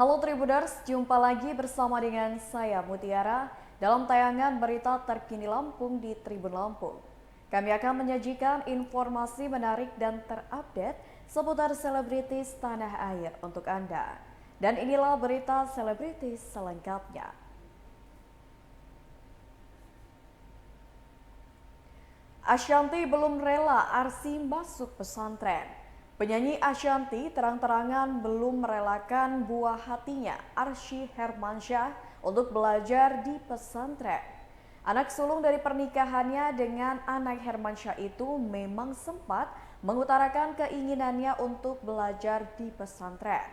Halo Tribuners, jumpa lagi bersama dengan saya Mutiara dalam tayangan berita terkini Lampung di Tribun Lampung. Kami akan menyajikan informasi menarik dan terupdate seputar selebritis tanah air untuk Anda. Dan inilah berita selebritis selengkapnya. Ashanty belum rela Arsy masuk pesantren. Penyanyi Ashanty terang-terangan belum merelakan buah hatinya Arsy Hermansyah untuk belajar di pesantren. Anak sulung dari pernikahannya dengan anak Hermansyah itu memang sempat mengutarakan keinginannya untuk belajar di pesantren.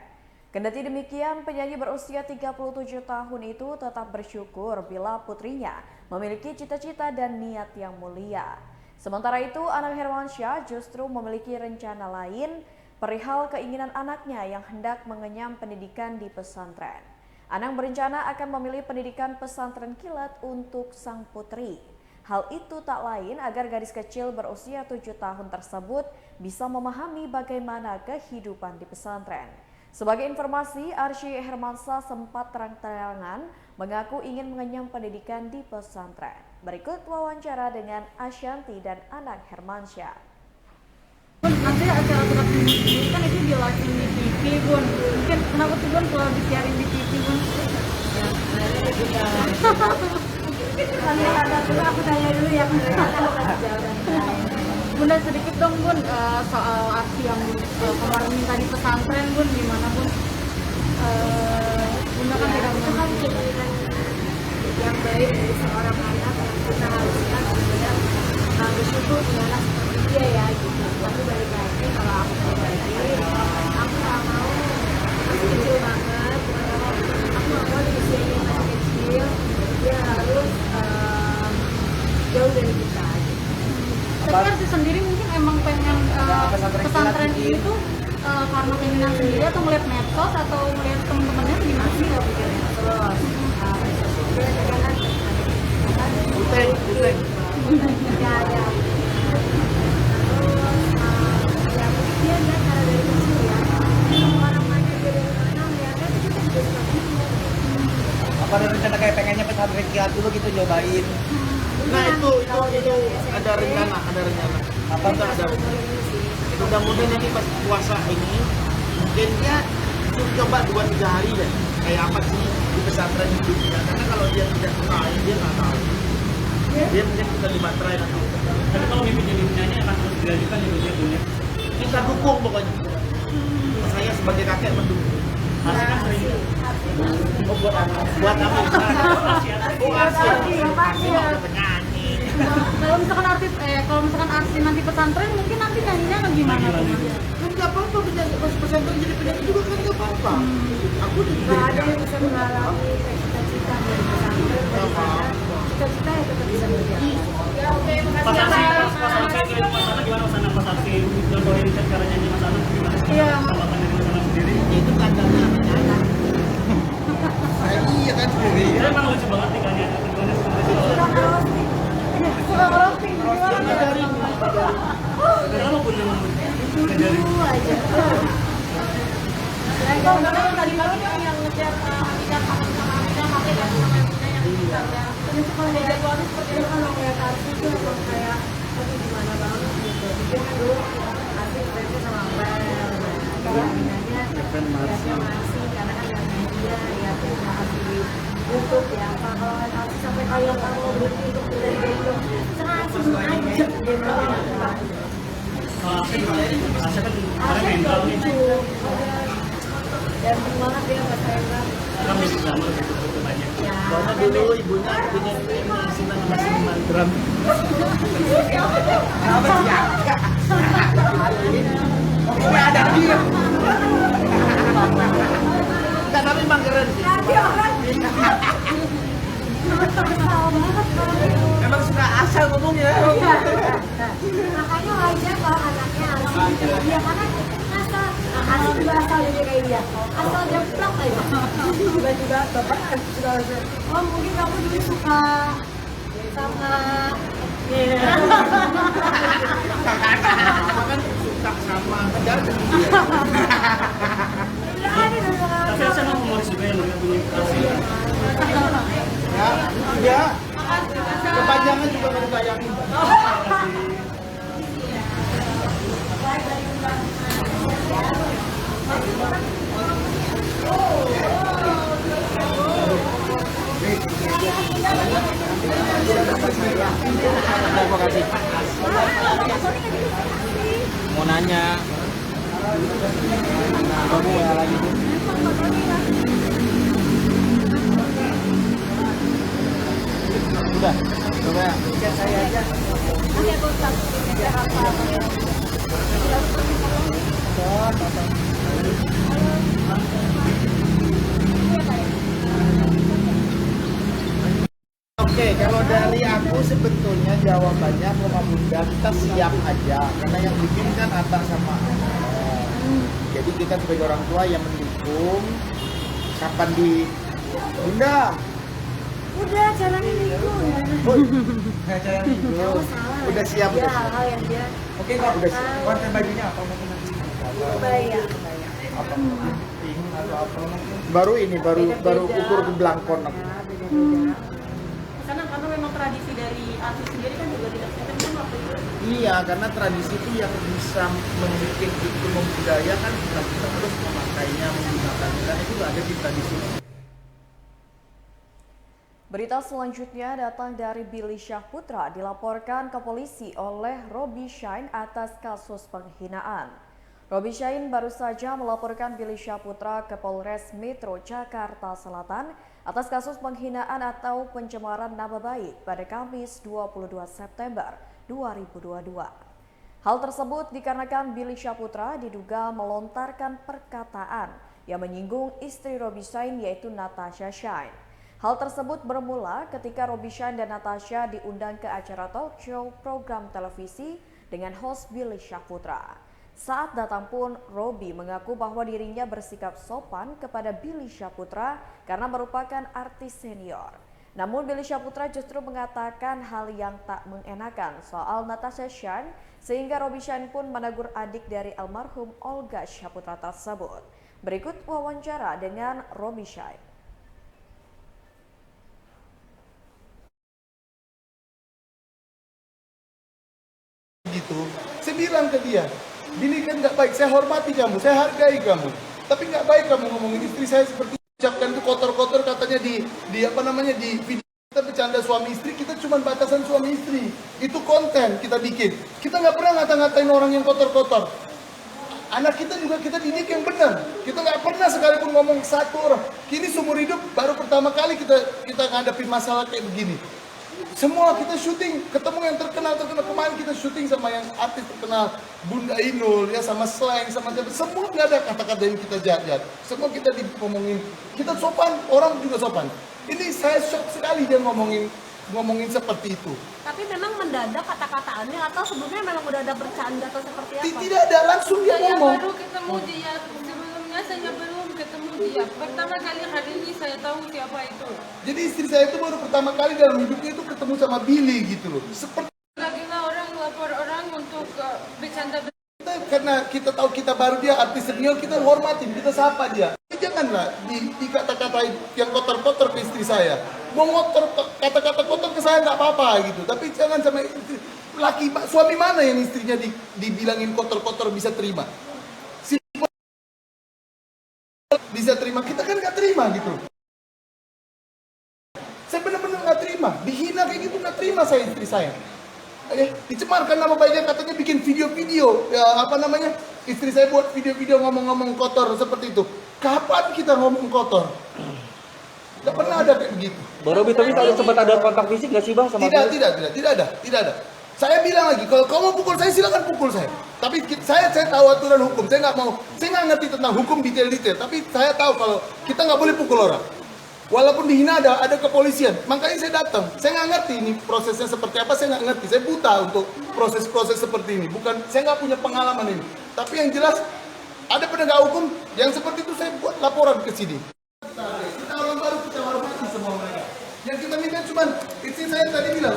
Kendati demikian, penyanyi berusia 37 tahun itu tetap bersyukur bila putrinya memiliki cita-cita dan niat yang mulia. Sementara itu, anak Hermansyah justru memiliki rencana lain perihal keinginan anaknya yang hendak mengenyam pendidikan di pesantren. Anang berencana akan memilih pendidikan pesantren kilat untuk sang putri. Hal itu tak lain agar gadis kecil berusia 7 tahun tersebut bisa memahami bagaimana kehidupan di pesantren. Sebagai informasi, Arsy Hermansyah sempat terang-terangan mengaku ingin mengenyam pendidikan di pesantren. Berikut wawancara dengan Ashanty dan anak Hermansyah. Bun, nanti acara-acara ini kan itu dilakuin di TV, Bun. Mungkin kenapa tuh Bun kalau disiarin di TV, Bun? Ya, akhirnya kita sambil ada dulu aku tanya dulu ya, Bunda sedikit dong Bun soal aksi yang kemarin minta di pesantren, Bun, gimana Bun? Bunda kan tidak mengerti yang baik dari seorang anak yang kita haruskan benar-benar bersyukur punya anak seperti dia ya gitu. Tapi balik lagi kalau aku pribadi, aku nggak mau masih kecil banget. Aku nggak mau di usianya yang masih kecil dia harus jauh dari kita. Gitu. Tapi Arsi sendiri mungkin emang pengen pesantren itu karena keinginan sendiri atau melihat medsos atau melihat teman-temannya gimana sih nggak pikirnya? Terus ya ya. Terus ya dia lihat cara dari kecil ya. Orang mana dia dari mana melihatnya itu kita juga seperti itu. Apa ada rencana kayak pengennya pesantren kilat dulu gitu nyobain? Nah itu ada rencana. Apa itu ada? Mudah-mudahan nanti pas puasa ini mungkin ya coba 2-3 hari deh. Kayak apa sih di pesantren hidupnya? Karena kalau dia tidak tahu, dia nggak tahu. Dia mungkin kita dibaterai nanti. Tapi kalau mimpi jadi penyanyi akan terus dilanjutkan di dunia dunia. Kita dukung pokoknya. Saya sebagai kakek mendukung. Masih kan sering juga. Oh, buat apa? Buat apa? Oh, Arsi mau penyanyi. Kalau misalkan artis nanti pesantren mungkin nanti nyanyinya kan gimana? Kan nggak apa-apa penyanyi pas pesantren jadi penyanyi juga kan nggak apa-apa. Aku Nggak ada yang bisa mengalami cita-cita dari pesantren cita-cita yang tetap bisa berjalan. Ya oke, Pas makasih. Arsi keliling Mas Ana gimana Mas Ana pas Arsi contohin cara nyanyi Mas Ana gimana? Iya. Tanggapan dari Mas Ana sendiri? itu tandanya anak-anak. Iya kan sendiri. Dia emang lucu banget nih kayaknya. Suka ngerosting gimana? Kenapa punya ngajari? Itu aja. Kalau yang tadi malam yang ngejar Aminah pakai kan sama yang punya yang Instagram. Terus kalau dari jadwalnya seperti itu kan ngeliat artis itu emang kayak aduh gimana banget gitu. Bikin dulu artis fansnya sama Abel. Kalau Aminahnya lihatnya masih karena kan lihatnya dia lihatnya masih di YouTube ya. Kalau artis sampai kayak kamu berhenti untuk dari gendong, sengaja aja gendong. Kalau Arsi kan kemarin mental nih. Dan banget dia Mas Hendra. Kan musik drama lebih banyak. Ya. Karena dulu ibunya ini senang sama seniman drum. Apa sih ya? Ini ada dia. Enggak, tapi emang keren sih. Emang suka asal ngomongnya. Makanya wajar kalau anaknya asal dia karena asal juga asal dia kayak dia asal jemplak aja tiba-tiba bapak sudah oh mungkin kamu dulu suka sama Kan suka sama kejar. Tapi Arsi emang humoris nanya. Kamu ya lagi tuh. Udah, coba chat saya aja. Oke, Gustaf. Oke, kalau dari aku sebetulnya jawabannya Mama Bunda kita siap aja, karena yang bikin kan Atta sama Ayah. Jadi kita sebagai orang tua yang mendukung. Kapan di Bunda? Udah, jalanin itu. Ngajarin dulu. Udah siap. Ya, Udah siap. hal-hal yang dia Oke kok, Udah siap. konten bajunya apa mungkin nanti? bayar. Apa mungkin pink atau apa mungkin? Baru ini, baru Beda-beda. ukur ke belangkon aku. Ya, beda-beda. Karena memang tradisi dari artis sendiri kan juga tidak seperti kan waktu itu. Iya, karena tradisi itu yang bisa membuat itu membudayakan kita terus memakainya, menggunakannya, dan itu ada di tradisi. Berita selanjutnya datang dari Billy Syahputra dilaporkan ke polisi oleh Robi Shine atas kasus penghinaan. Robi Shine baru saja melaporkan Billy Syahputra ke Polres Metro Jakarta Selatan atas kasus penghinaan atau pencemaran nama baik pada Kamis 22 September 2022. Hal tersebut dikarenakan Billy Syahputra diduga melontarkan perkataan yang menyinggung istri Robi Shine yaitu Natasha Shine. Hal tersebut bermula ketika Robi Shine dan Natasha diundang ke acara talk show program televisi dengan host Billy Syahputra. Saat datang pun, Robi mengaku bahwa dirinya bersikap sopan kepada Billy Syahputra karena merupakan artis senior. Namun Billy Syahputra justru mengatakan hal yang tak mengenakan soal Natasha Shine sehingga Robi Shine pun menegur adik dari almarhum Olga Syahputra tersebut. Berikut wawancara dengan Robi Shine. Gitu, saya bilang ke dia, Billy kan nggak baik, saya hormati kamu, saya hargai kamu, tapi nggak baik kamu ngomongin istri saya seperti ucapkan itu kotor-kotor katanya di apa namanya di video kita bercanda suami istri, kita cuma batasan suami istri, itu konten kita bikin, kita nggak pernah ngata-ngatain orang yang kotor-kotor. Anak kita juga kita didik yang benar, kita nggak pernah sekalipun ngomong satu orang. Kini seumur hidup baru pertama kali kita ngadepin masalah kayak begini. Semua kita syuting, ketemu yang terkenal kemarin kita syuting sama yang artis terkenal Bunda Inul ya sama Slang sama semua nggak ada kata-kata yang kita jahat-jahat. Semua kita ngomongin, kita sopan, orang juga sopan. Ini saya shock sekali dia ngomongin seperti itu. Tapi memang mendadak kata-kataannya atau sebelumnya memang udah ada bercanda atau seperti apa? Tidak ada, langsung dia Saya ngomong. baru ketemu dia, sebelumnya saya belum ketemu dia. Pertama kali hari ini saya tahu siapa itu. Jadi istri saya itu baru pertama kali dalam hidupnya itu ketemu sama Billy gitu loh. Seperti Lagi orang lapor orang untuk bercanda. kita, karena kita tahu kita baru dia artis senior, kita hormatin, kita sapa dia. Janganlah dikata-katain yang kotor-kotor ke istri saya. Mau ngotor, kata-kata kotor ke saya nggak apa-apa gitu. Tapi jangan sama istri, suami mana yang istrinya dibilangin kotor-kotor bisa terima? Bisa terima, kita kan nggak terima gitu. Saya benar-benar nggak terima, dihina kayak gitu nggak terima saya istri saya. Dicemarkan nama baiknya katanya bikin video-video, ya apa namanya, istri saya buat video-video ngomong-ngomong kotor seperti itu. Kapan kita ngomong kotor? Tidak pernah ada kayak begitu. Bang Robi, tapi kalau sempat ada kontak fisik nggak sih Bang sama Tidak ada. Saya bilang lagi, kalau kamu pukul saya silakan pukul saya. Tapi saya tahu aturan hukum, saya nggak ngerti tentang hukum detail-detail. Tapi saya tahu kalau kita nggak boleh pukul orang. Walaupun dihina ada kepolisian, makanya saya datang. Saya nggak ngerti ini prosesnya seperti apa, saya nggak ngerti. Saya buta untuk proses-proses seperti ini. Saya nggak punya pengalaman ini. Tapi yang jelas ada penegak hukum yang seperti itu saya buat laporan ke sini. Kita orang baru, kita hormati semua mereka. Yang kita minta cuma istri saya tadi bilang,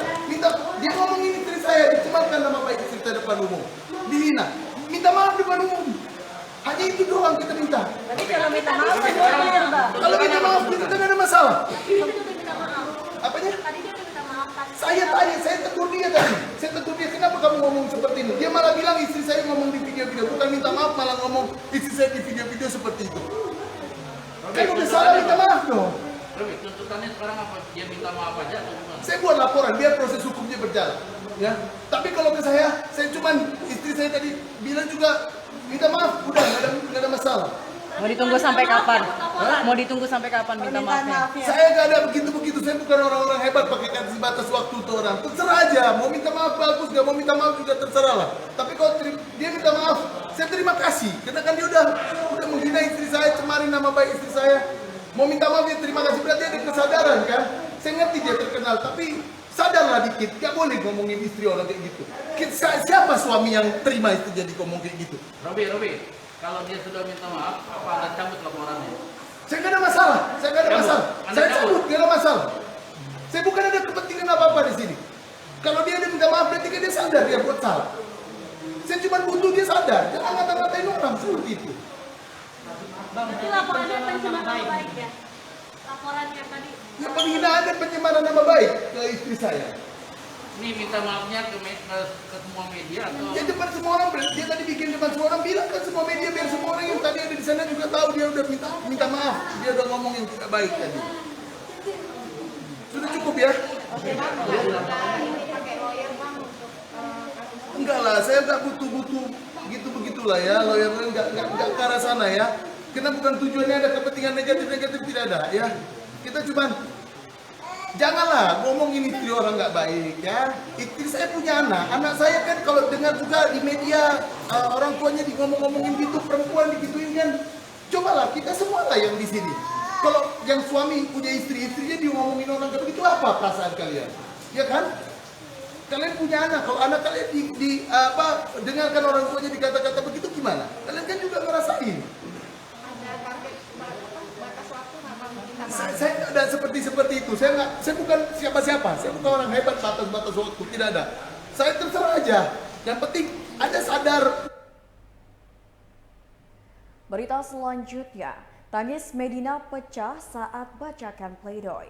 dia ngomongin istri saya, dicemarkan nama baik istri saya depan umum, dihina, minta maaf depan umum. Hanya itu doang kita minta. Tapi kalau minta maaf kan clear, Bang. Kalau minta maaf kita nggak ada masalah. Tadi dia udah minta maaf. Apanya? Tadi dia udah minta maaf. Saya tegur dia tadi. Saya tegur dia, kenapa kamu ngomong seperti ini? Dia malah bilang istri saya ngomong di video-video, bukan minta maaf malah ngomong istri saya di video-video seperti itu. Kan udah salah minta maaf dong. Tuntutannya sekarang apa? Dia minta maaf aja atau gimana? Saya buat laporan biar proses hukumnya berjalan. Ya, tapi kalau ke saya cuman istri saya tadi bilang juga minta maaf, udah nggak ada masalah. Mau ditunggu sampai kapan? Mau ditunggu sampai kapan minta maafnya? Saya nggak ada begitu, saya bukan orang-orang hebat pakai kasih batas waktu tuh orang. Terserah aja, mau minta maaf bagus, nggak mau minta maaf juga terserah lah. Tapi kalau dia minta maaf, saya terima kasih. Karena kan dia udah menghina istri saya, cemarin nama baik istri saya. Mau minta maaf dia terima kasih, berarti ada kesadaran kan? Saya ngerti dia terkenal, tapi sadarlah dikit, nggak boleh ngomongin istri orang kayak gitu. Siapa suami yang terima istri jadi ngomong kayak gitu? Robi, kalau dia sudah minta maaf, apa Anda cabut laporannya? Saya nggak ada masalah, saya cabut, nggak ada masalah. Saya bukan ada kepentingan apa-apa di sini. Kalau dia ada minta maaf, berarti kan dia sadar dia buat salah. Saya cuma butuh dia sadar, jangan ngata-ngatain orang seperti itu. Itu laporannya pencemaran nama baik ya? Laporannya tadi. Ya penghinaan dan pencemaran nama baik ke istri saya. Ini minta maafnya ke semua media atau? Ya depan semua orang, dia tadi bikin depan semua orang, bilang kan semua media biar semua orang yang tadi ada di sana juga tahu dia udah minta maaf, dia udah ngomong yang tidak baik tadi. Sudah cukup ya? Enggak lah, saya nggak butuh begitulah ya, lawyer nggak ke arah sana ya. Karena bukan tujuannya ada kepentingan negatif tidak ada ya. Kita cuman janganlah ngomongin istri orang nggak baik ya. Istri saya punya anak saya kan kalau dengar juga di media orang tuanya ngomongin gitu, perempuan digituin kan. Cobalah kita semua lah yang di sini. Kalau yang suami punya istrinya ngomongin orang kayak begitu, apa perasaan kalian? Ya kan? Kalian punya anak, kalau anak kalian dengarkan orang tuanya dikata-kata begitu gimana? Kalian kan juga ngerasain. Saya nggak ada seperti itu. Saya bukan siapa-siapa. Saya bukan orang hebat batas waktu, tidak ada. Saya terserah aja. Yang penting ada sadar. Berita selanjutnya, tangis Medina pecah saat bacakan pledoi.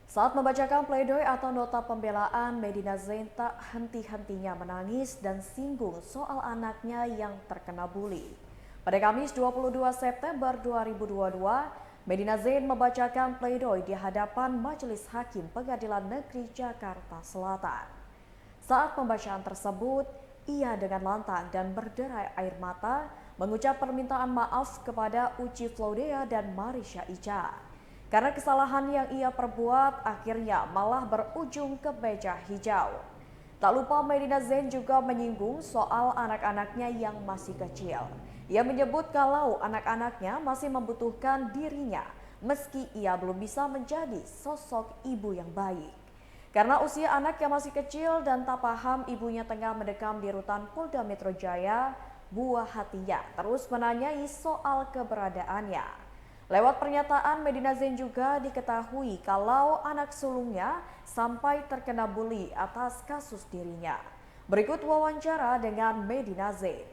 Saat membacakan pledoi atau nota pembelaan, Medina Zain tak henti-hentinya menangis dan singgung soal anaknya yang terkena bully. Pada Kamis 22 September 2022, Medina Zain membacakan pledoi di hadapan Majelis Hakim Pengadilan Negeri Jakarta Selatan. Saat pembacaan tersebut, ia dengan lantang dan berderai air mata mengucap permintaan maaf kepada Uci Floudea dan Marisha Ica. Karena kesalahan yang ia perbuat akhirnya malah berujung ke meja hijau. Tak lupa Medina Zain juga menyinggung soal anak-anaknya yang masih kecil. Ia menyebut kalau anak-anaknya masih membutuhkan dirinya meski ia belum bisa menjadi sosok ibu yang baik. Karena usia anak yang masih kecil dan tak paham ibunya tengah mendekam di rutan Polda Metro Jaya, buah hatinya terus menanyai soal keberadaannya. Lewat pernyataan, Medina Zain juga diketahui kalau anak sulungnya sampai terkena bully atas kasus dirinya. Berikut wawancara dengan Medina Zain.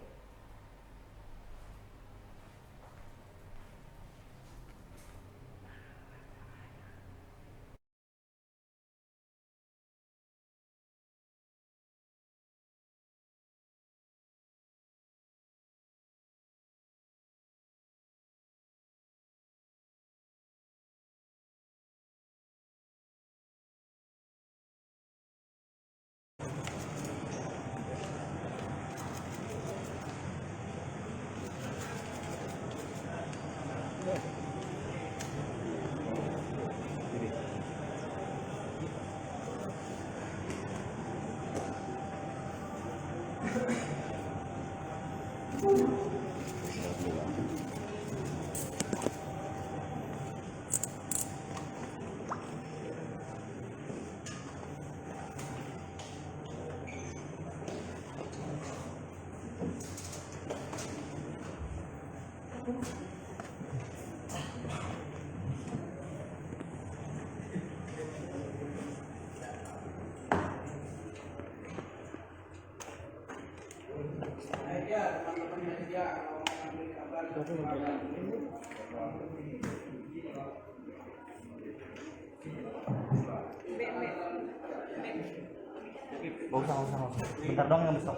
Gak usah. Bentar dong yang besok.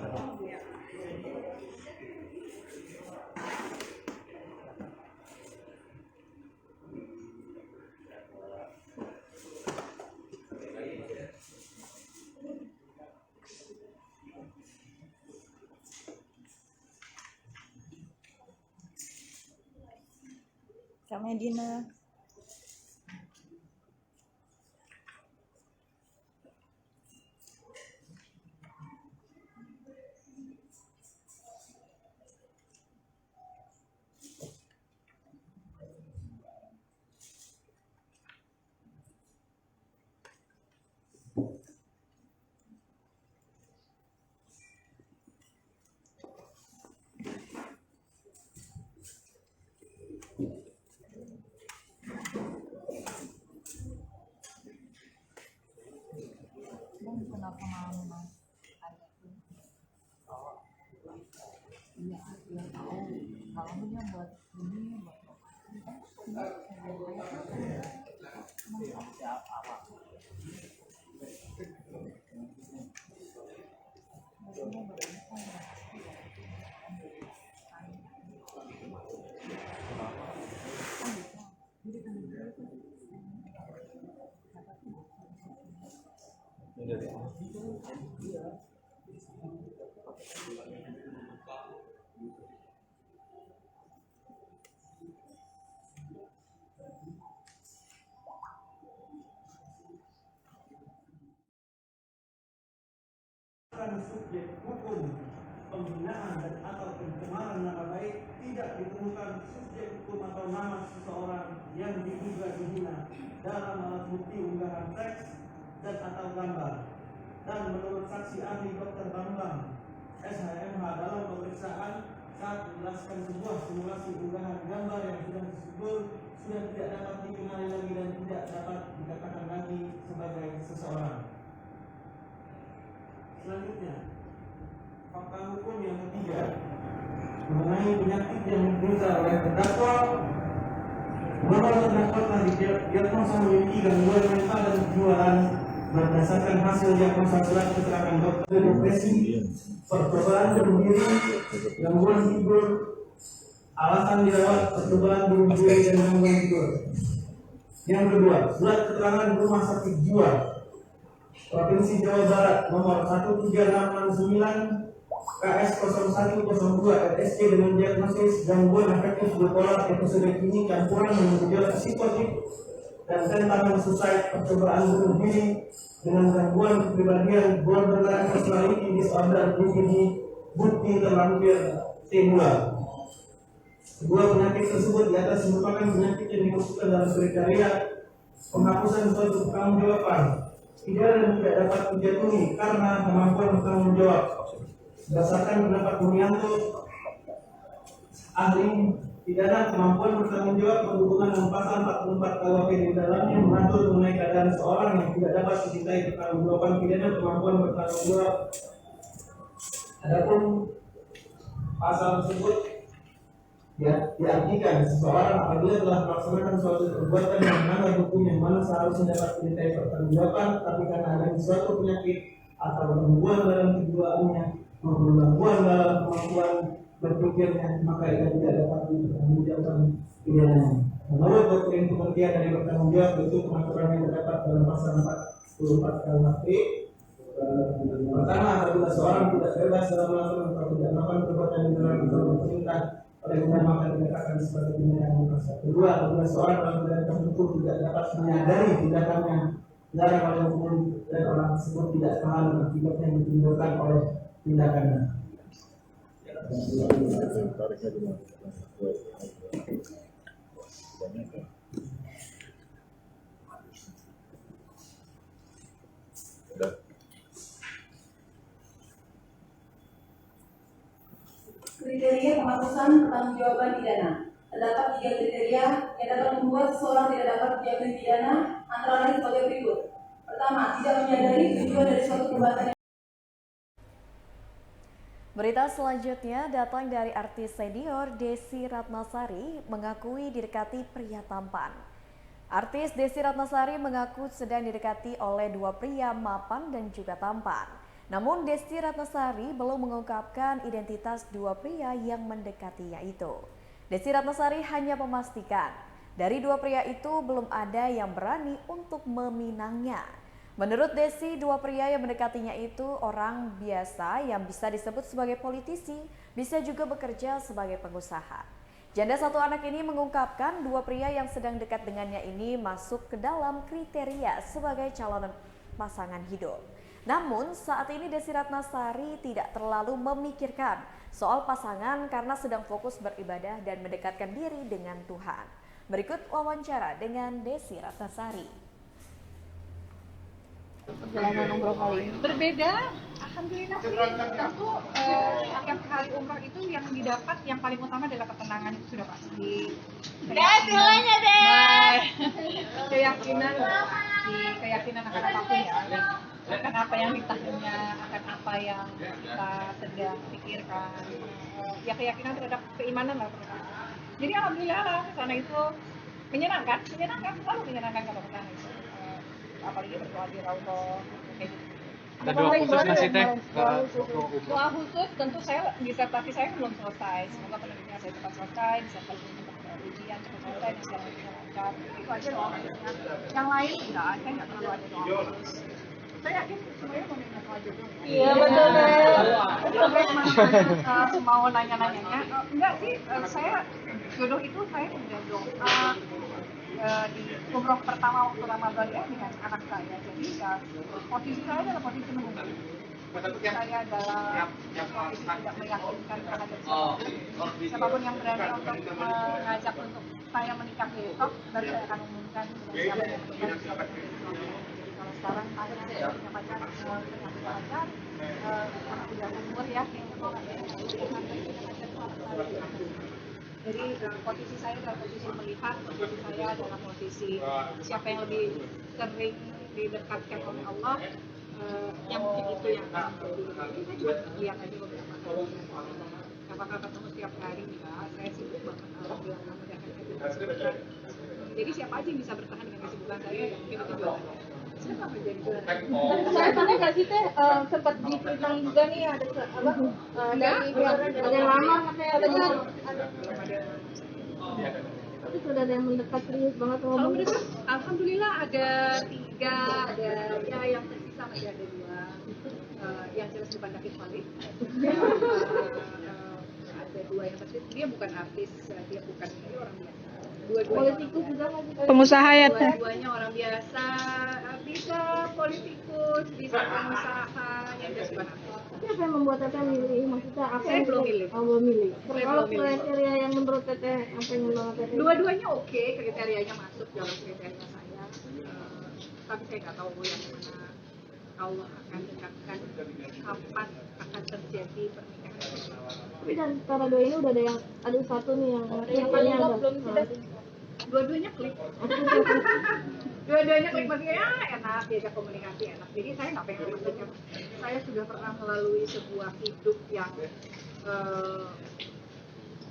Kak Medina. Subjek hukum penghinaan dan atau pencemaran nama baik tidak ditemukan subjek hukum atau nama seseorang yang diduga dihina dalam alat bukti unggahan teks dan atau gambar. Dan menurut saksi ahli Dr. Bambang SHMH dalam pemeriksaan saat menjelaskan sebuah simulasi unggahan gambar yang sudah disebut sudah tidak dapat dikenali lagi dan tidak dapat dikatakan lagi sebagai seseorang. Selanjutnya, fakta hukum yang ketiga mengenai penyakit yang diderita oleh terdakwa bahwa terdakwa telah didiagnosa memiliki gangguan mental dan kejiwaan berdasarkan hasil diagnosa surat keterangan dokter depresi, percobaan bunuh diri, gangguan tidur, alasan dirawat, percobaan bunuh diri dan gangguan tidur. Yang kedua, surat keterangan rumah sakit jiwa Provinsi Jawa Barat nomor 13669 KS 0102 RSC dengan diagnosis gangguan afektif bipolar episode kini campuran menuju psikotik dan tentang suicide percobaan bunuh diri dengan gangguan kepribadian borderline personality disorder BPD bukti terlampir T2. Kedua penyakit tersebut di atas merupakan penyakit yang dimasukkan dalam kriteria penghapusan suatu pertanggungjawaban pidana tidak dapat dijatuhi karena kemampuan bertanggung jawab. Berdasarkan pendapat Bumianto, ahli pidana kemampuan bertanggung jawab berhubungan dengan pasal 44 KUHP di dalamnya mengatur mengenai keadaan seorang yang tidak dapat dimintai pertanggungjawaban pidana kemampuan bertanggung jawab. Adapun pasal tersebut diartikan seseorang apabila telah melaksanakan suatu perbuatan yang melanggar hukum yang mana seharusnya dapat dimintai pertanggungjawaban, tapi karena adanya suatu penyakit atau gangguan dalam kejiwaannya maupun gangguan dalam kemampuan berpikirnya, maka ia tidak dapat dipertanggungjawabkan pidananya. Menurut doktrin pengertian dari bertanggung jawab itu pengaturan yang terdapat dalam pasal 44 KUHP. Pertama, apabila seorang tidak bebas dalam melakukan atau tidak melakukan perbuatan yang dalam perintah oleh undang maka dikatakan sebagai tindakan memaksa. Kedua, apabila seorang dalam keadaan tertentu tidak dapat menyadari tindakannya dilarang oleh hukum dan orang tersebut tidak paham akibat yang ditimbulkan oleh tindakannya. Kriteria penghapusan pertanggungjawaban pidana. Terdapat 3 kriteria yang dapat membuat seseorang tidak dapat dijatuhi pidana, antara lain sebagai berikut. Pertama, tidak menyadari tujuan dari suatu perbuatan. Berita selanjutnya datang dari artis senior Desi Ratnasari mengakui didekati pria tampan. Artis Desi Ratnasari mengaku sedang didekati oleh 2 pria mapan dan juga tampan. Namun Desi Ratnasari belum mengungkapkan identitas 2 pria yang mendekatinya itu. Desi Ratnasari hanya memastikan dari 2 pria itu belum ada yang berani untuk meminangnya. Menurut Desi, 2 pria yang mendekatinya itu orang biasa yang bisa disebut sebagai politisi, bisa juga bekerja sebagai pengusaha. Janda satu anak ini mengungkapkan dua pria yang sedang dekat dengannya ini masuk ke dalam kriteria sebagai calon pasangan hidup. Namun saat ini Desi Ratnasari tidak terlalu memikirkan soal pasangan karena sedang fokus beribadah dan mendekatkan diri dengan Tuhan. Berikut wawancara dengan Desi Ratnasari. Perjalanan umroh kali ini berbeda, alhamdulillah sih. Tentu setiap kali umroh itu yang didapat yang paling utama adalah ketenangan, itu sudah pasti. Silanya deh. Keyakinan akan apapun ya, akan apa yang ditanya, akan apa yang kita sedang pikirkan, ya keyakinan terhadap keimanan lah. Jadi alhamdulillah sana itu menyenangkan, selalu menyenangkan kalau ke sana itu. Apalagi berdoa di Raudhah kayak gitu. Ada doa khusus nggak sih Teh? Doa khusus tentu saya disertasi saya belum selesai. Semoga penelitian saya cepat selesai, disertasi untuk ujian cepat selesai dan segala macam lancar. Itu aja doa khususnya. Yang lain enggak, saya nggak terlalu ada doa khusus. Saya yakin semuanya mau minta doa jodoh. Iya betul Saya mau nanya-nanyanya. Enggak sih, saya jodoh itu saya udah doa di umroh pertama waktu Ramadan ya dengan anak saya. Jadi ya posisi saya adalah posisi menunggu. Saya adalah posisi tidak meyakinkan terhadap siapapun yang berani untuk mengajak untuk saya menikah besok, baru saya akan umumkan siapa yang menikah. Kalau sekarang saya punya pacar, karena udah umur ya, jadi posisi saya adalah posisi melihat, posisi saya adalah posisi siapa yang lebih sering didekatkan oleh Allah, yang mungkin itu yang akan terjadi. Jadi saya juga lihat aja beberapa kali. Apakah ketemu setiap hari? Enggak, saya sibuk banget alhamdulillah memudahkan kesibukan. Jadi siapa aja yang bisa bertahan dengan kesibukan saya, mungkin itu jualan. Siapa yang jadi jualan? Saya tanya nggak sih Teh, sempat diperintah juga nih ada dari ada yang lama katanya tapi sudah ada yang mendekat serius banget sama Kalau mendekat, alhamdulillah ada 3, ada ya yang tersisa masih ada 2, yang jelas bukan David Malik. Ada 2 yang tersisa, dia bukan artis, dia bukan ini orang biasa. politikus juga nggak sih? Pengusaha ya Teh? Dua-duanya orang biasa, bisa politikus, bisa pengusaha, yang jelas bukan artis. Tapi apa yang membuat Teteh milih? Maksudnya apa Saya yang belum milih. belum milih. Saya Kalau belum milih. kriteria yang menurut Teteh yang pengen banget Teteh? Dua-duanya oke, kriterianya masuk dalam kriteria saya. Tapi saya nggak tahu yang mana Allah akan dekatkan, kapan akan terjadi pernikahan. Tapi dan antara dua ini udah ada satu nih yang paling belum sudah. Dua-duanya klik. Dua-duanya klik maksudnya ya enak, diajak komunikasi enak. Jadi saya nggak pengen maksudnya. Saya sudah pernah melalui sebuah hidup yang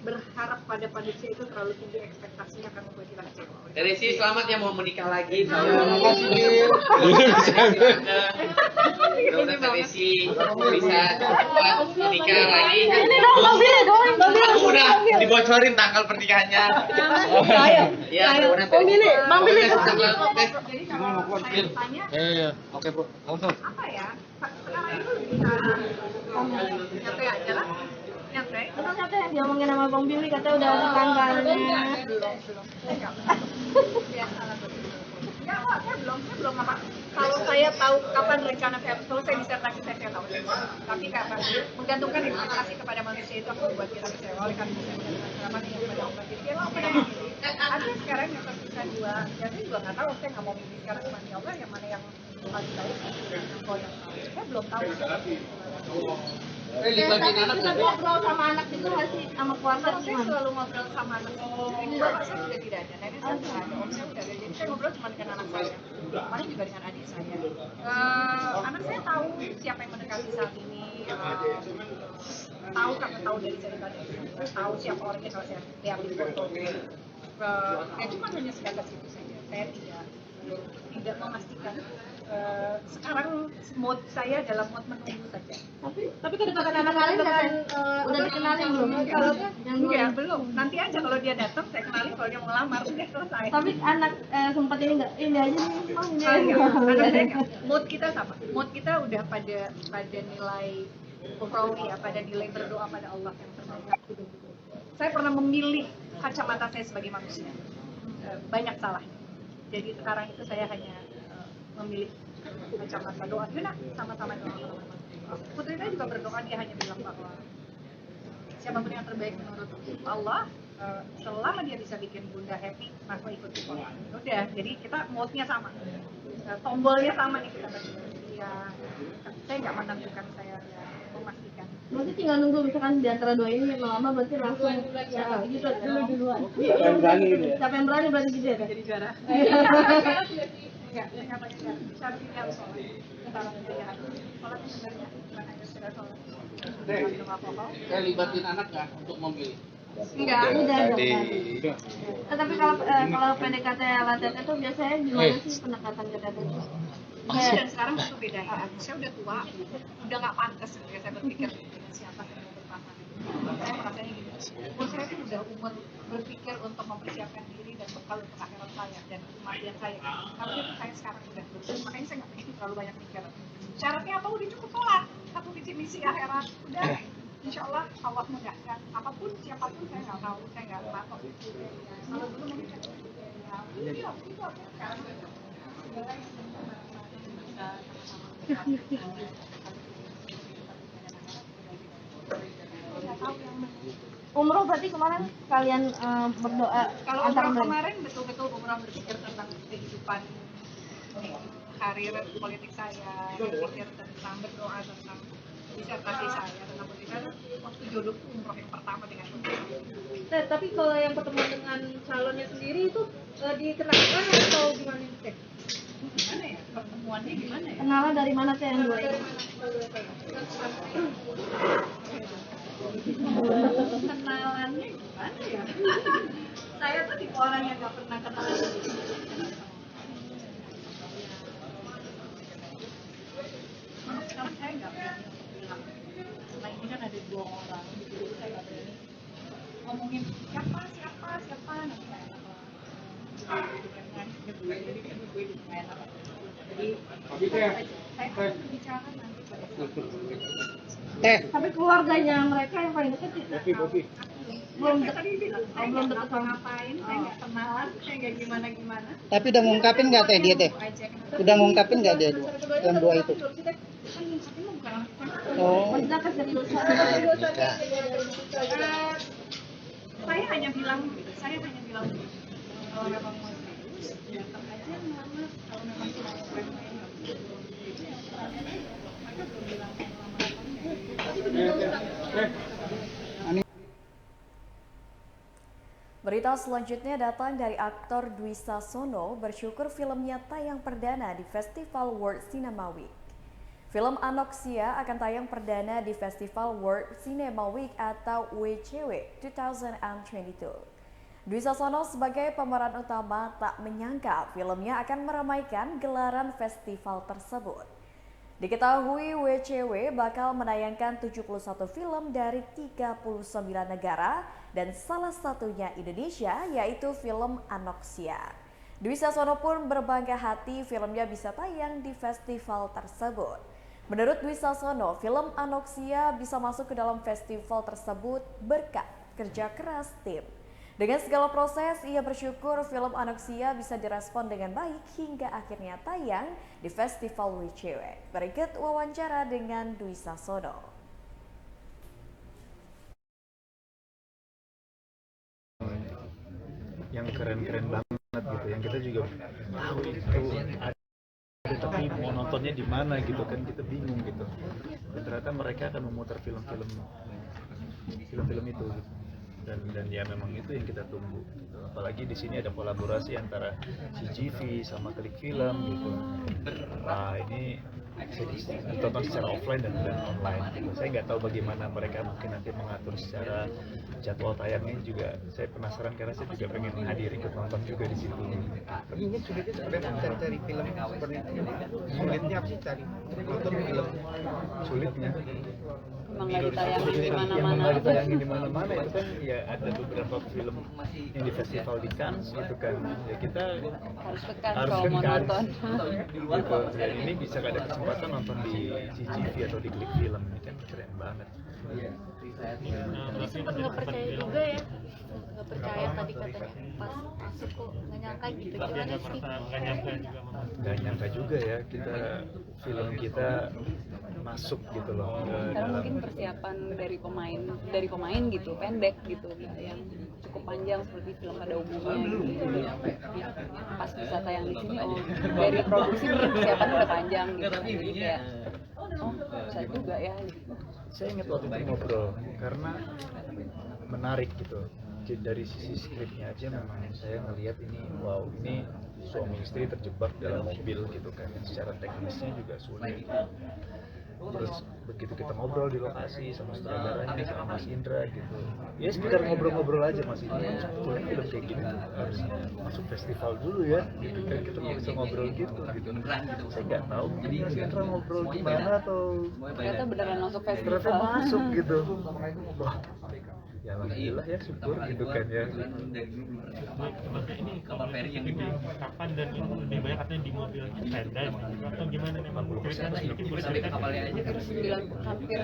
berharap pada manusia itu terlalu tinggi, ekspektasinya akan membuat kita kecewa. Dari sih selamat ya mau menikah lagi. Semoga Desi bisa cepat menikah lagi. Ini dong mobilnya dong. Aku udah dibocorin tanggal pernikahannya. Ya, Bang Billy. Jadi kalau saya tanya, Oke Bu, langsung. apa ya? Sekarang itu lebih nyampe aja lah. Nyampe. Terus Teteh yang diomongin sama Bang Billy katanya udah ada tanggalnya. Belum. Biasa lah. Ya, saya belum apa. Kalau saya tahu kapan rencana saya selesai disertasi saya tahu. Tapi karena menggantungkan ekspektasi kepada manusia itu akan membuat kita kecewa. Oleh karena itu saya menggantungkan yang pada Allah. Jadi ya apa yang ada sekarang yang tersisa 2. Ya saya juga nggak tahu. Saya nggak mau milih sekarang cuma ya Allah yang mana yang paling baik. Yang kau yang tahu. Saya belum tahu. Tapi ngobrol sama anak itu masih sama keluarga Saya gimana? selalu ngobrol sama anak saya. Bapak saya sudah tidak ada, nenek saya sudah ada, om saya sudah ada. Jadi saya ngobrol cuma dengan anak saya. Paling juga dengan adik saya. Anak saya tahu siapa yang mendekati saat ini. Tahu karena tahu dari cerita saya. Tahu siapa orangnya kalau saya lihat di foto. Ya cuma hanya sebatas itu saja. Saya tidak memastikan. Sekarang mood saya dalam mood menunggu saja. Tapi kedekatan anak kalian udah dikenalin belum? Kalau yang Enggak, belum. Nanti aja kalau dia datang saya kenalin, kalau dia mau ngelamar sudah selesai. tapi anak sempat ini enggak? Ini aja nih. Oh, ini Enggak, aja. anak saya enggak. Mood kita sama. Mood kita udah pada nilai ukhrawi ya, pada nilai berdoa pada Allah yang terbaik. Saya pernah memilih kacamata saya sebagai manusia banyak salahnya. Jadi sekarang itu saya hanya memilih kacamata doa. Yuk nak, sama-sama doa. Putri saya juga berdoa, dia hanya bilang bahwa siapapun yang terbaik menurut Allah, selama dia bisa bikin bunda happy, maka ikuti pola. Udah, jadi kita mode-nya sama, tombolnya sama nih kita bagi. Ya, saya nggak menentukan, saya memastikan. Berarti tinggal nunggu misalkan di antara dua ini lama berarti langsung ya gitu duluan. Siapa yang berani gitu ya? Siapa yang berani berarti gitu ya? Jadi juara. Enggak, saya pakai syaratnya harus sholat. Sholat sebenarnya bukan hanya sekedar sholat. Minum alkohol. Saya libatin anak nggak untuk memilih? Enggak. Udah dong. Tapi kalau PDKT LTT itu biasanya gimana sih pendekatan PDKT itu? Dan sekarang itu beda ya. Saya udah tua, udah nggak pantas ya saya berpikir dengan siapa saya mau berpasangan. Saya merasanya gini, umur saya tuh udah umur berpikir untuk mempersiapkan diri dan bekal untuk akhirat saya dan kematian saya. Tapi itu saya sekarang udah berpikir, makanya saya nggak pengen terlalu banyak mikir. Syaratnya apa? Udah cukup sholat, satu visi misi akhirat, udah. Insya Allah Allah mudahkan. Apapun siapapun saya nggak tahu, saya nggak tahu. Kalau dulu mungkin itu sekarang Umroh berarti kemarin kalian berdoa kalau antar umroh kemarin betul-betul umroh berpikir tentang kehidupan karir politik saya, berpikir tentang berdoa tentang disertasi saya tentang pendidikan. Waktu jodoh umroh yang pertama dengan Tapi kalau yang pertemuan dengan calonnya sendiri itu dikenakan atau gimana sih? gimana ya pertemuannya gimana ya? kenalan dari mana sih yang dua ini? Kenalannya gimana ya? Saya tuh tipe orang yang gak pernah kenalan. Sekarang saya nggak berani bilang. Nah ini kan ada dua orang, jadi saya nggak berani ngomongin siapa nanti saya saya akan berbicara nanti pada saat Tapi keluarganya mereka yang paling dekat sih belum tadi bilang saya belum ngapa-ngapain, saya nggak kenalan, saya nggak gimana. Tapi udah ngungkapin nggak teh dia teh? Udah ngungkapin nggak dia dua? Yang dua itu? Kan ngungkapin mah bukan Oh. maksudnya keseriusan. Saya hanya bilang kalau memang mau serius datang aja melamar, kalau memang tidak mereka belum bilang Berita selanjutnya datang dari aktor Dwi Sasono bersyukur filmnya tayang perdana di Festival World Cinema Week. Film Anoksia akan tayang perdana di Festival World Cinema Week atau WCW 2022. Dwi Sasono sebagai pemeran utama tak menyangka filmnya akan meramaikan gelaran festival tersebut. Diketahui WCW bakal menayangkan 71 film dari 39 negara dan salah satunya Indonesia, yaitu film Anoksia. Dwi Sasono pun berbangga hati filmnya bisa tayang di festival tersebut. Menurut Dwi Sasono, film Anoksia bisa masuk ke dalam festival tersebut berkat kerja keras tim. Dengan segala proses, ia bersyukur film Anoksia bisa direspon dengan baik hingga akhirnya tayang di Festival WCW. Berikut wawancara dengan Dwi Sasono. Yang keren-keren banget gitu, yang kita juga tahu itu ada, tapi mau nontonnya di mana gitu kan, kita bingung gitu. Dan ternyata mereka akan memutar film-film itu gitu. Dan ya memang itu yang kita tunggu gitu. Apalagi di sini ada kolaborasi antara CGV sama Klik Film gitu. Nah ini bisa ditonton secara offline dan online gitu. Saya nggak tahu bagaimana mereka mungkin nanti mengatur secara jadwal tayangnya juga. Saya penasaran karena saya juga pengen hadir ikut nonton juga di situ. Tapi ini sulitnya sebenarnya cari film seperti ini. Sulitnya apa sih cari nonton film? Sulitnya Emang nggak ditayangin di yang mana-mana. nggak ditayangin di mana-mana itu kan ya ada beberapa film yang di festival di Cannes gitu kan, ya kita Harus ke Cannes kalau mau nonton. gitu. Dan ini bisa ada kesempatan nonton di CGV atau di Klik Film, ini kan keren banget. Sempat nggak percaya juga ya, nggak percaya gitu. Tapi Gimana nggak sih? nyangka juga, nggak nyangka juga ya film kita masuk gitu loh ke Karena dalam. mungkin persiapan dari pemain gitu pendek gitu, nggak yang cukup panjang seperti film pada umumnya gitu. Pas bisa tayang di sini, dari produksi mungkin persiapan udah panjang gitu, jadi kayak bisa juga ya gitu. Saya ingat waktu itu ngobrol karena menarik gitu. Jadi dari sisi skripnya aja memang saya ngelihat ini, wow, ini suami istri terjebak dalam mobil gitu kan, yang secara teknisnya juga sulit. Terus begitu kita ngobrol di lokasi sama sutradaranya, sama Mas Indra gitu, ya sekedar ngobrol-ngobrol aja, Mas Indra sebetulnya film kayak gini tuh harus masuk festival dulu ya gitu kan, kita nggak bisa ngobrol gitu. Saya nggak tahu mungkin Mas Indra ngobrol gimana atau Ternyata beneran masuk ternyata festival. masuk gitu. Wah, ya alhamdulillah ya, syukur gitu kan ya. Sebenarnya ini kapal feri yang Ini kapan dan ini lebih banyak katanya di mobil tenda atau gimana nih, Bang? Ceritanya sedikit boleh tapi cerita? kapalnya aja kan Hampir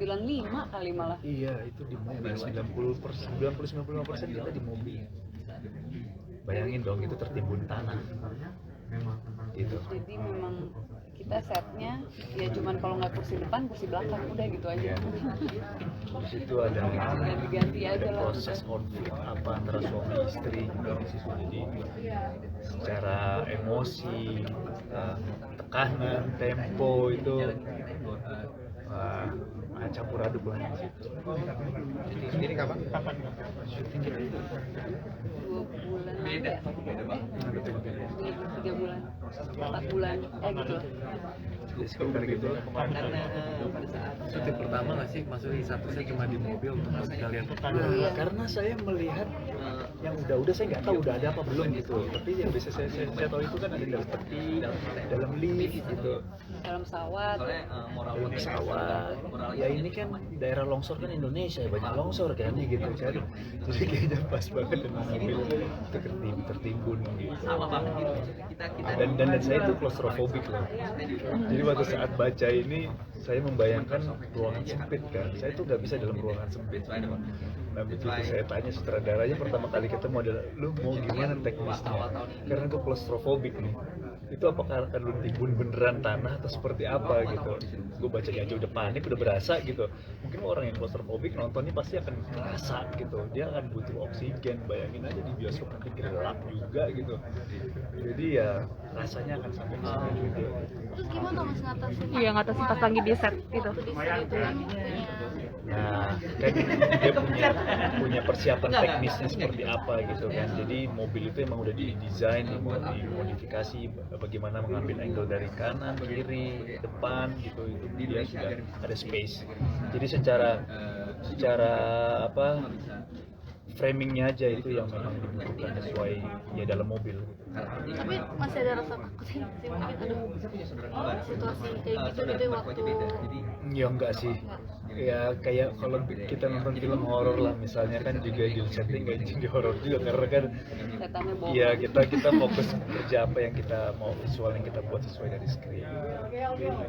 95 kali malah. Iya, itu di mobil 90-95% kita di mobil. Bayangin dong, itu tertimbun tanah. Gitu. Jadi memang kita setnya ya cuman kalau nggak kursi depan, kursi belakang, udah gitu aja. Di situ ada Ganti-ganti aja lah. proses konflik apa antara suami istri gitu di situ. Jadi secara emosi, tekanan, tempo itu campur aduk lah di situ. Syuting sendiri kapan? Syuting kita 2 bulan beda. ya? 3 bulan, 4 bulan, gitu lah. Jadi sekitar gitu lah. Karena pada saat syuting pertama nggak sih, maksudnya satu saya cuma di mobil untuk sekalian Nah, karena saya melihat yang udah saya nggak tahu udah ada apa belum gitu, tapi yang bisa saya tahu itu kan ada di dalam peti, dalam lift gitu, Dalam pesawat. dalam pesawat. Ya ini kan daerah longsor kan Indonesia, banyak longsor kan gitu kan, jadi kayaknya pas banget dengan mobil itu tertimbun gitu. sama banget gitu. Kita Dan saya itu claustrophobic loh. Jadi waktu saat baca ini saya membayangkan ruangan sempit kan. Saya tuh nggak bisa dalam ruangan sempit. Nah begitu saya tanya sutradaranya pertama kali ketemu adalah, lu mau gimana teknisnya? Karena itu claustrophobic nih. Itu apakah akan lu timbun beneran tanah atau seperti apa gitu? Gue baca aja udah panik, udah berasa gitu. Mungkin orang yang claustrophobic nontonnya pasti akan terasa gitu. Dia akan butuh oksigen. Bayangin aja di bioskop nanti gelap juga gitu. Jadi ya rasanya akan sampai ke sana juga. Terus gimana Mas ngatasin? Iya, ngatasin pas lagi di set gitu. Di set itu kan punya Nah, kan dia punya persiapan teknisnya seperti apa gitu kan. Jadi mobil itu emang udah didesain, dimodifikasi bagaimana mengambil angle dari kanan, kiri, depan gitu. Itu dia sudah ada space. Jadi secara apa framingnya aja itu yang memang dibutuhkan sesuai ya dalam mobil gitu. tapi masih ada rasa takut sih mungkin ada situasi kayak gitu waktu Ya enggak sih. Ya kayak kalau kita nonton film horor lah misalnya kan juga di setting kayak jadi horor juga karena kan Setannya bohong. iya kita fokus kerja apa yang kita mau, visual yang kita buat sesuai dari skrip.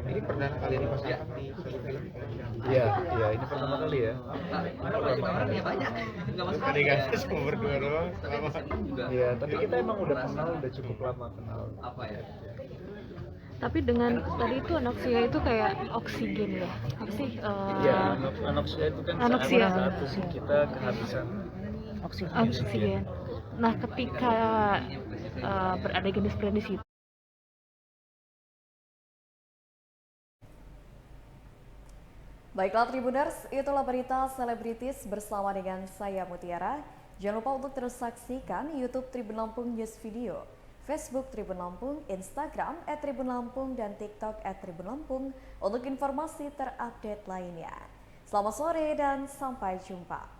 Ini perdana kali ini Mas Ahmad di satu film. Iya ini pertama kali ya. orangnya banyak, nggak masuk Tadi kan cuma berdua doang. Iya tapi kita emang udah kenal, udah cukup lama kenal. apa ya? Tapi dengan tadi itu anoksia itu kayak oksigen ya. Apa sih? Iya anoksia itu kan Anoksia. saat kita kehabisan Oksigen. Nah, ketika beradegan di seperti di situ. Baiklah Tribuners, itulah berita selebritis bersama dengan saya Mutiara. Jangan lupa untuk terus saksikan YouTube Tribun Lampung News Video, Facebook Tribun Lampung, Instagram @Tribun Lampung, dan TikTok @Tribun Lampung untuk informasi terupdate lainnya. Selamat sore dan sampai jumpa.